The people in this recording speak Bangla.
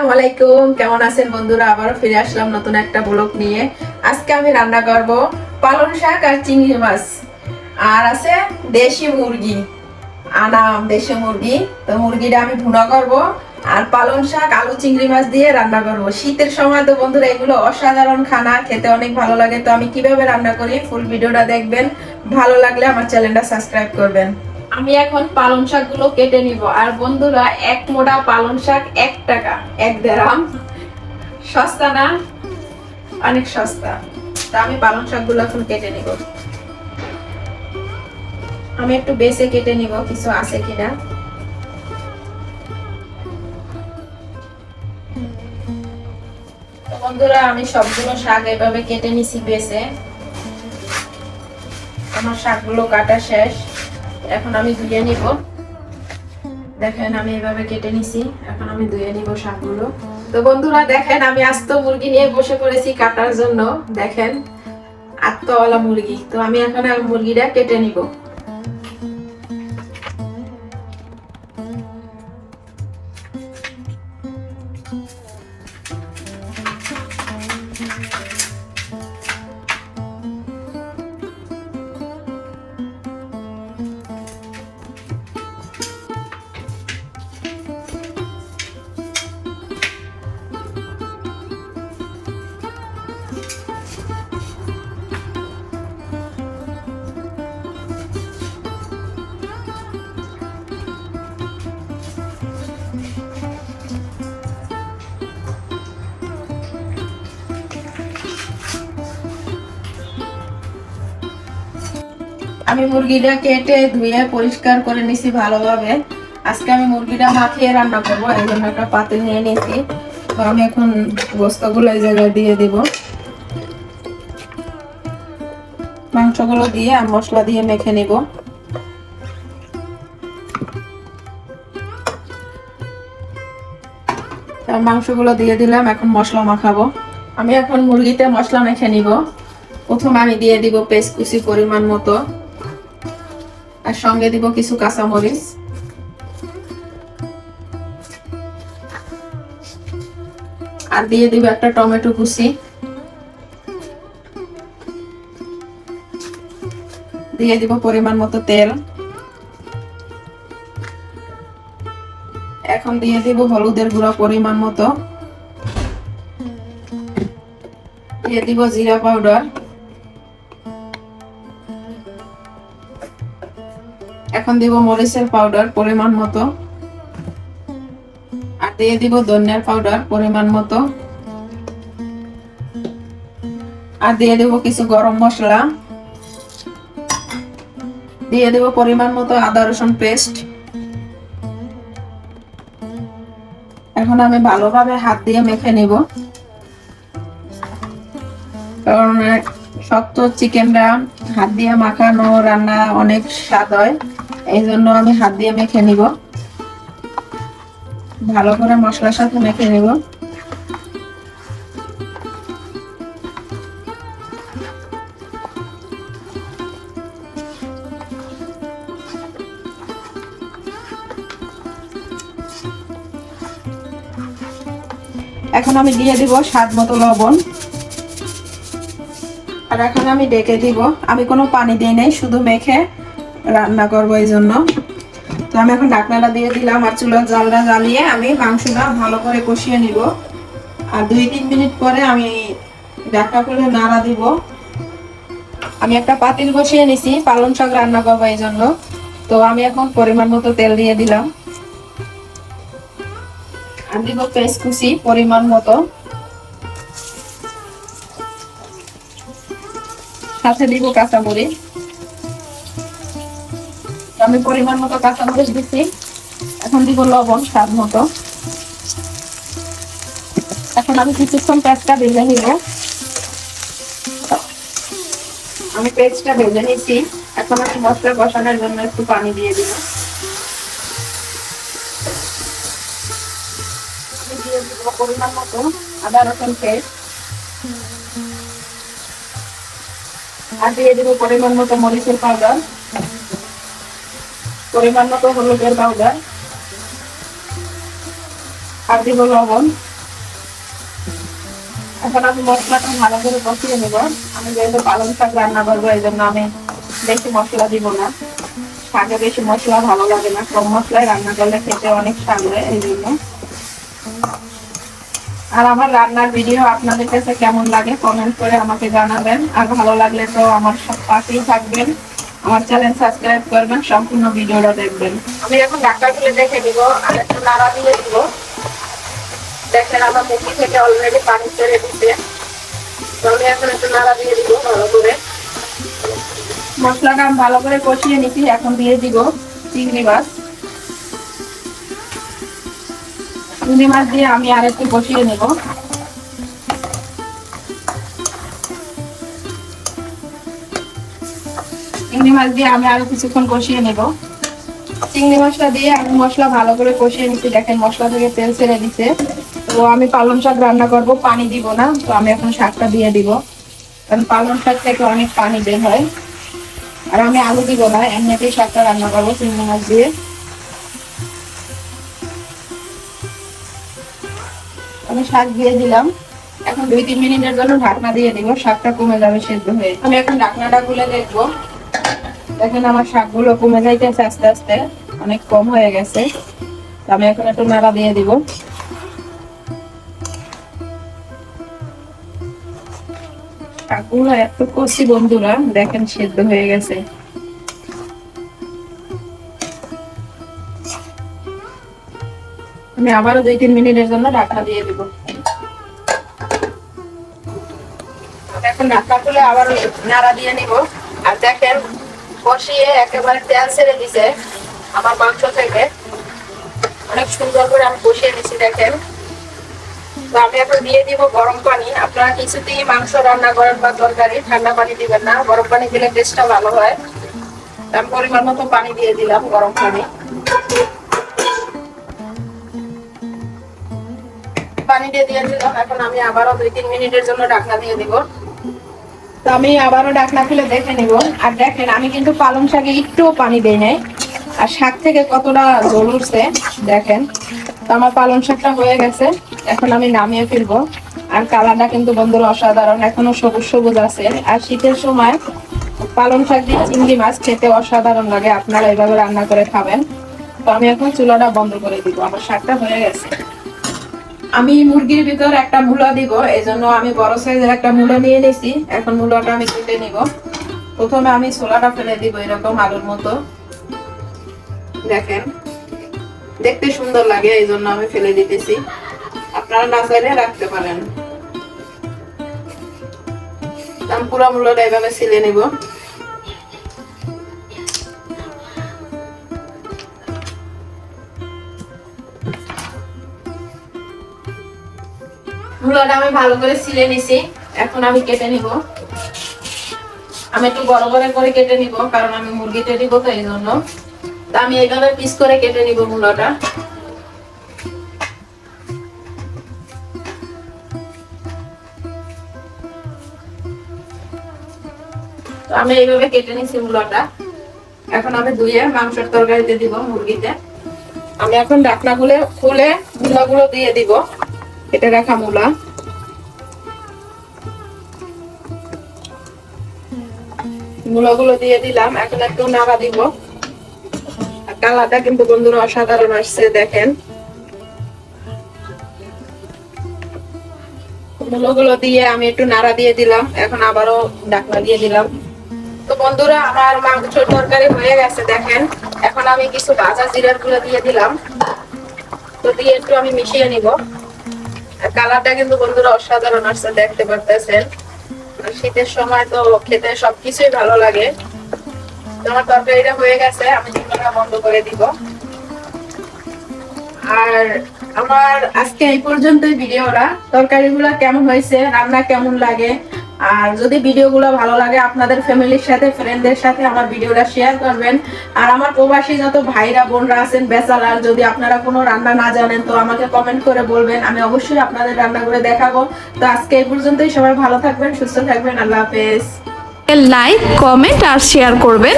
আসসালামু আলাইকুম, কেমন আছেন বন্ধুরা? আবারও ফিরে আসলাম নতুন একটা ব্লগ নিয়ে। আজকে আমি রান্না করব পালং শাক আর চিংড়ি মাছ, আর আছে দেশি মুরগি, আনাম দেশি মুরগি। তো মুরগিটা আমি ভুনা করব, আর পালং শাক আলু চিংড়ি মাছ দিয়ে রান্না করব। শীতের সময় তো বন্ধুরা এগুলো অসাধারণ খানা, খেতে অনেক ভালো লাগে। তো আমি কিভাবে রান্না করি ফুল ভিডিওটা দেখবেন, ভালো লাগলে আমার চ্যানেলটা সাবস্ক্রাইব করবেন। আমি এখন পালং শাক গুলো কেটে নিব। আর বন্ধুরা, এক মোটা পালং শাক 1 টাকা, 1 দেড়হাম। সস্তা না? অনেক সস্তা। তা আমি পালং শাক গুলো এখন কেটে নিব। আমি একটু বেছে কেটে নিব কিছু আছে কিনা। বন্ধুরা, আমি সবগুলো শাক এভাবে কেটে নিছি বেছে। আমার শাকগুলো কাটা শেষ, এখন আমি ধুয়ে নিব। দেখেন আমি এভাবে কেটে নিছি, এখন আমি ধুয়ে নিব শাকগুলো। তো বন্ধুরা দেখেন, আমি আস্ত মুরগি নিয়ে বসে পড়েছি কাটার জন্য। দেখেন আত্মওয়ালা মুরগি। তো আমি এখন মুরগিটা কেটে নিব। আমি মুরগিটা কেটে ধুয়ে পরিষ্কার করে নিছি ভালোভাবে। আজকে আমি মুরগিটা মাখিয়ে রান্না করবো, এই জন্য একটা পাতিল নিয়ে নিয়েছি। তো আমি এখন গোস্তগুলো এই জায়গায় দিয়ে দিব। মাংসগুলো দিয়ে আর মশলা দিয়ে মেখে নিব। মাংসগুলো দিয়ে দিলাম, এখন মশলা মাখাবো। আমি এখন মুরগিতে মশলা মেখে নিব। প্রথমে আমি দিয়ে দিব পেঁয়াজ কুচি পরিমাণ মতো, আর সঙ্গে দিব কিছু কাঁচামরিচ, আর দিয়ে দিব একটা টমেটো কুচি, দিয়ে দিব পরিমাণ মতো তেল। এখন দিয়ে দিব হলুদের গুঁড়া পরিমাণ মতো, দিয়ে দিব জিরা পাউডার, এখন দিব মরিচের পাউডার পরিমাণ মতো, আর দিয়ে দিব ধনিয়ার পাউডার পরিমাণ মতো, আর দিয়ে দিব কিছু গরম মশলা, দিয়ে দিব পরিমাণ মতো আদা রসুন পেস্ট। এখন আমি ভালোভাবে হাত দিয়ে মেখে নিব, কারণ শক্ত চিকেনটা হাত দিয়ে মাখানো রান্না অনেক স্বাদ হয়। এই জন্য আমি হাত দিয়ে মেখে নিব, ভালো করে মশলার সাথে মেখে নিব। এখন আমি দিয়ে দিব স্বাদ মতো লবণ, আর এখন আমি ঢেকে দিব। আমি কোনো পানি দিই নাই, শুধু মেখে রান্না করবো এই জন্য। তো আমি এখন ঢাকনাটা দিয়ে দিলাম, আর চুলার জালটা জ্বালিয়ে আমি মাংসটা ভালো করে কষিয়ে নিব। আর 2-3 মিনিট পরে আমি ঢাকনা খুলে নাড়া দিব। আমি একটা পাতিল বসিয়ে নিছি পালং শাক রান্না করবো এই জন্য। তো আমি এখন পরিমাণ মতো তেল দিয়ে দিলাম, আর দিব পেঁয়াজ কুচি পরিমাণ মতো, সাথে দিব কাঁচামরিচ। আমি পরিমাণ মতো কাঁচামরিচ দিচ্ছি। এখন দিব লবণ স্বাদ মতো। এখন আমি কিছুক্ষণ পেঁয়াজটা ভেজে নিব। আমি পেঁয়াজটা ভেজে নিচ্ছি। এখন আমি মশলা কষানোর জন্য একটু পানি দিয়ে দিব। আমি দিয়ে দিব পরিমাণ মতো আদা রসুন পেস্ট, আর দিয়ে দিব পরিমাণ মতো মরিচের পাউডার, পরিমাণ মতো হলুদের পাউডার, আর দিব লবণ। এখন আমি মশলাটা ভালো করে কষিয়ে নেব। আমি যেহেতু পালং শাক রান্না করবো এই জন্য আমি বেশি মশলা দিব না। শাকে বেশি মশলা ভালো লাগে না, কম মশলায় রান্না করলে খেতে অনেক স্বাদ হয় এই জন্য। আর আমার রান্নার ভিডিও আপনাদের কাছে কেমন লাগে কমেন্ট করে আমাকে জানাবেন। আর ভালো লাগলে তো আমার পাশেই থাকবেন, আমার চ্যানেল সাবস্ক্রাইব করবেন, সম্পূর্ণ ভিডিওটা দেখবেন। আমি এখন ঢাকা খুলে দেখে দিব আর একটু নাড়া দিয়ে দিব। দেখেন আমার মুখি থেকে অলরেডি পানি ছেড়ে দিচ্ছে। তো আমি এখন একটু নাড়া দিয়ে দিব ভালো করে। মশলাটা আমি ভালো করে কষিয়ে নিচ্ছি। এখন দিয়ে দিব চিংড়ি মাছ। চিংড়ি মাছ দিয়ে আমি আর একটু কষিয়ে নেব। চিংড়ি মাছ দিয়ে আমি আরো কিছুক্ষণ কষিয়ে নেব। চিংড়ি মাছটা দিয়ে আমি মশলা ভালো করে কষিয়ে নিচ্ছি। দেখেন মশলা থেকে তেল ছেড়ে দিচ্ছে। তো আমি পালং শাক রান্না করব, পানি দিব না। তো আমি এখন শাকটা দিয়ে দিব, কারণ পালং শাক থেকে অনেক পানি বের হয়। আর আমি আলু দিব না, এমনিতেই শাকটা রান্না করবো চিংড়ি মাছ দিয়ে। আমি শাক দিয়ে দিলাম। এখন 2-3 মিনিটের জন্য ঢাকনা দিয়ে দিব, শাকটা কমে যাবে সেদ্ধ হয়ে। আমি এখন ঢাকনাটা খুলে দেখবো। দেখেন আমার শাকগুলো কমে যাইতেছে আস্তে আস্তে, অনেক কম হয়ে গেছে। আমি এখন একটু নাড়া দিয়ে দিব। শাকগুলো এত কষি বন্ধুরা, দেখেন সেদ্ধ হয়ে গেছে। আমি আবারও 2-3 মিনিটের জন্য ঢাকনা দিয়ে দিব। এখন ঢাকনা খুলে আবার নাড়া দিয়ে নিব। আর দেখেন কষিয়ে একেবারে তেল ছেড়ে দিছে আমার মাংস থেকে, অনেক সুন্দর করে আমি কষিয়ে নিচ্ছি দেখেন। তো আমি এখন দিয়ে দিব গরম পানি। আপনারা কিছুতেই মাংস রান্না করেন বা তরকারি ঠান্ডা পানি দিবেন না, গরম পানি দিলে টেস্টটা ভালো হয়। আমি পরিমাণ মতো পানি দিয়ে দিলাম, গরম পানি। পানি দিয়ে দিলাম। এখন আমি আবারও 2-3 মিনিটের জন্য ঢাকনা দিয়ে দিব। তো আমি আবারও ঢাকনা খুলে দেখে নিব। আর দেখেন আমি কিন্তু পালং শাকে একটুও পানি দেই নাই, আর শাক থেকে কতটা জল উঠছে দেখেন। তো আমার পালং শাকটা হয়ে গেছে, এখন আমি নামিয়ে ফেলবো। আর কালারটা কিন্তু বন্ধুরা অসাধারণ, এখনো সবুজ সবুজ আছে। আর শীতের সময় পালং শাক দিয়ে চিংড়ি মাছ খেতে অসাধারণ লাগে, আপনারা এইভাবে রান্না করে খাবেন। তো আমি এখন চুলাটা বন্ধ করে দিব, আমার শাকটা হয়ে গেছে। আমি মুরগির ভিতর একটা মূলা দিব, এই জন্য আমি বড় সাইজের একটা মূলা নিয়ে নিয়েছি। এখন মূলাটা আমি কেটে নিব। প্রথমে আমি ছোলাটা ফেলে দিব এরকম আলুর মতো। দেখেন দেখতে সুন্দর লাগে এই জন্য আমি ফেলে দিতেছি, আপনারা না চাইলে রাখতে পারেন। আমি পুরো মূলাটা এভাবে ছিলে নিব। মূলাটা আমি ভালো করে ছিলে নিছি, এখন আমি কেটে নিব। আমি একটু বড় বড় করে কেটে নিব, কারণ আমি মুরগিতে দিব তো এই জন্য। তো আমি এইভাবে পিস করে কেটে নিব মূলাটা। তো আমি এইভাবে কেটে নিছি মূলাটা। এখন আমি ধুয়ে মাংসের তরকারিতে দিব, মুরগিতে। আমি এখন ঢাকনা খুলে মূলাগুলো দিয়ে দিব, কেটে রাখা মূলা। মূলাগুলো দিয়ে দিলাম, এখন একটু নাড়া দিব। আর কালারটা কিন্তু বন্ধুরা অসাধারণ আসছে দেখেন। মূলাগুলো দিয়ে আমি একটু নাড়া দিয়ে দিলাম, এখন আবারও ঢাকনা দিয়ে দিলাম। তো বন্ধুরা আমার মাংসের তরকারি হয়ে গেছে দেখেন। এখন আমি কিছু ভাজা জিরার গুঁড়ো দিয়ে দিলাম। তো দিয়ে একটু আমি মিশিয়ে নিব। আর কালারটা কিন্তু বন্ধুরা অসাধারণ আসছে, দেখতে পারতেছেন। শীতের সময় তো খেতে সবকিছুই ভালো লাগে। আমার তরকারিটা হয়ে গেছে, আমি চুলাটা বন্ধ করে দিব। আর আমার আজকে এই পর্যন্তই ভিডিওটা। তরকারিগুলো কেমন হয়েছে, রান্না কেমন লাগে, আর যদি ভিডিওগুলো ভালো লাগে আপনাদের ফ্যামিলির সাথে ফ্রেন্ডদের সাথে আমার ভিডিওটা শেয়ার করবেন। আর আমার প্রবাসী যত ভাইরা বোনরা আছেন বেচারার, যদি আপনারা কোনো রান্না না জানেন তো আমাকে কমেন্ট করে বলবেন, আমি অবশ্যই আপনাদের রান্না করে দেখাবো। তো আজকে এই পর্যন্তই, সবাই ভালো থাকবেন, সুস্থ থাকবেন, আল্লাহ হাফেজ। লাইক, কমেন্ট আর শেয়ার করবেন।